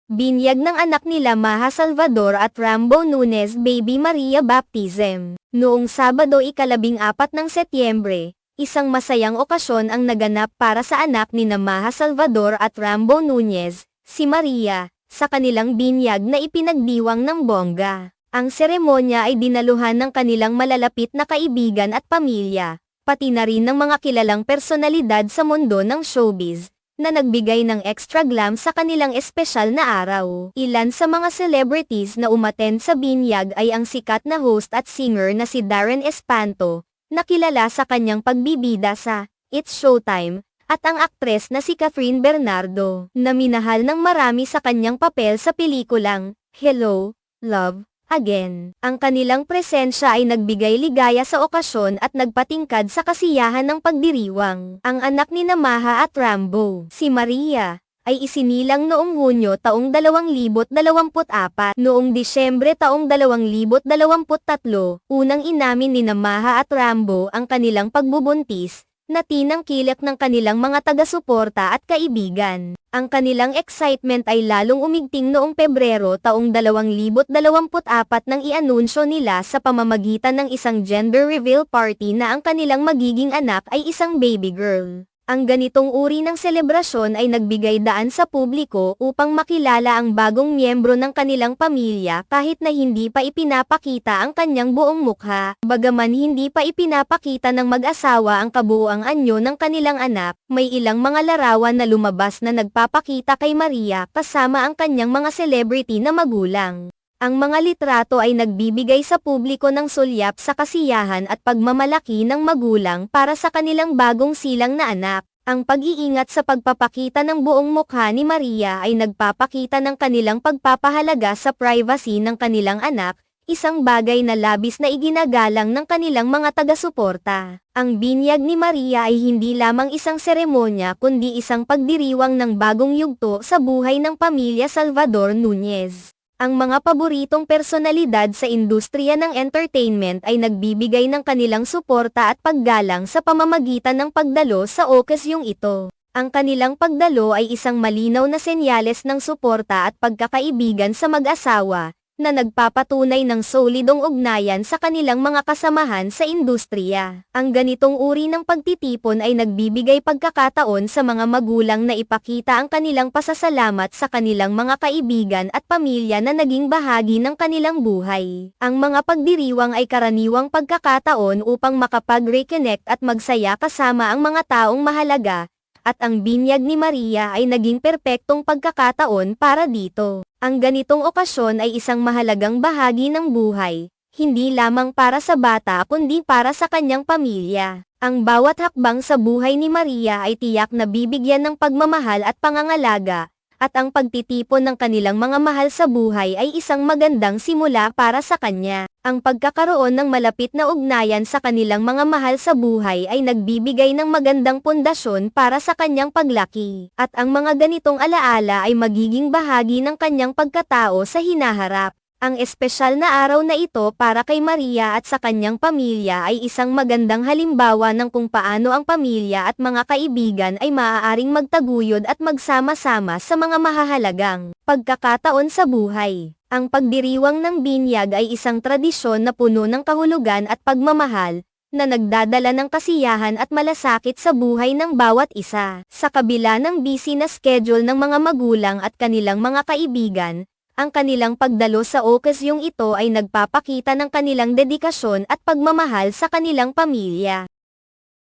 Binyag ng anak nila Maha Salvador at Rambo Nunez Baby Maria Baptism. Noong Sabado 14 ng Setyembre, isang masayang okasyon ang naganap para sa anak ni Maha Salvador at Rambo Nunez, si Maria, sa kanilang binyag na ipinagdiwang ng bongga. Ang seremonya ay dinaluhan ng kanilang malalapit na kaibigan at pamilya, pati na rin ng mga kilalang personalidad sa mundo ng showbiz, na nagbigay ng extra glam sa kanilang espesyal na araw. Ilan sa mga celebrities na umattend sa binyag ay ang sikat na host at singer na si Darren Espanto, na kilala sa kanyang pagbibida sa It's Showtime, at ang aktres na si Catherine Bernardo, na minahal ng marami sa kanyang papel sa pelikulang Hello, Love, Again. Ang kanilang presensya ay nagbigay ligaya sa okasyon at nagpatingkad sa kasiyahan ng pagdiriwang. Ang anak ni Maha at Rambo, si Maria, ay isinilang noong Hunyo taong 2024. Noong Disyembre taong 2023, unang inamin ni Maha at Rambo ang kanilang pagbubuntis, na tinangkilik ng kanilang mga taga-suporta at kaibigan. Ang kanilang excitement ay lalong umigting noong Pebrero taong 2024 nang ianunsyo nila sa pamamagitan ng isang gender reveal party na ang kanilang magiging anak ay isang baby girl. Ang ganitong uri ng selebrasyon ay nagbigay daan sa publiko upang makilala ang bagong miyembro ng kanilang pamilya kahit na hindi pa ipinapakita ang kanyang buong mukha. Bagaman hindi pa ipinapakita ng mag-asawa ang kabuuang anyo ng kanilang anak, may ilang mga larawan na lumabas na nagpapakita kay Maria kasama ang kanyang mga celebrity na magulang. Ang mga litrato ay nagbibigay sa publiko ng sulyap sa kasiyahan at pagmamalaki ng magulang para sa kanilang bagong silang na anak. Ang pag-iingat sa pagpapakita ng buong mukha ni Maria ay nagpapakita ng kanilang pagpapahalaga sa privacy ng kanilang anak, isang bagay na labis na iginagalang ng kanilang mga taga-suporta. Ang binyag ni Maria ay hindi lamang isang seremonya kundi isang pagdiriwang ng bagong yugto sa buhay ng pamilya Salvador Nunez. Ang mga paboritong personalidad sa industriya ng entertainment ay nagbibigay ng kanilang suporta at paggalang sa pamamagitan ng pagdalo sa okasyong ito. Ang kanilang pagdalo ay isang malinaw na senyales ng suporta at pagkakaibigan sa mag-asawa, na nagpapatunay ng solidong ugnayan sa kanilang mga kasamahan sa industriya. Ang ganitong uri ng pagtitipon ay nagbibigay pagkakataon sa mga magulang na ipakita ang kanilang pasasalamat sa kanilang mga kaibigan at pamilya na naging bahagi ng kanilang buhay. Ang mga pagdiriwang ay karaniwang pagkakataon upang makapag-reconnect at magsaya kasama ang mga taong mahalaga, at ang binyag ni Maria ay naging perpektong pagkakataon para dito. Ang ganitong okasyon ay isang mahalagang bahagi ng buhay, hindi lamang para sa bata kundi para sa kanyang pamilya. Ang bawat hakbang sa buhay ni Maria ay tiyak na bibigyan ng pagmamahal at pangangalaga, at ang pagtitipon ng kanilang mga mahal sa buhay ay isang magandang simula para sa kanya. Ang pagkakaroon ng malapit na ugnayan sa kanilang mga mahal sa buhay ay nagbibigay ng magandang pundasyon para sa kanyang paglaki. At ang mga ganitong alaala ay magiging bahagi ng kanyang pagkatao sa hinaharap. Ang espesyal na araw na ito para kay Maria at sa kanyang pamilya ay isang magandang halimbawa ng kung paano ang pamilya at mga kaibigan ay maaaring magtaguyod at magsama-sama sa mga mahahalagang pagkakataon sa buhay. Ang pagdiriwang ng binyag ay isang tradisyon na puno ng kahulugan at pagmamahal, na nagdadala ng kasiyahan at malasakit sa buhay ng bawat isa. Sa kabila ng busy na schedule ng mga magulang at kanilang mga kaibigan, ang kanilang pagdalo sa okasyong ito ay nagpapakita ng kanilang dedikasyon at pagmamahal sa kanilang pamilya.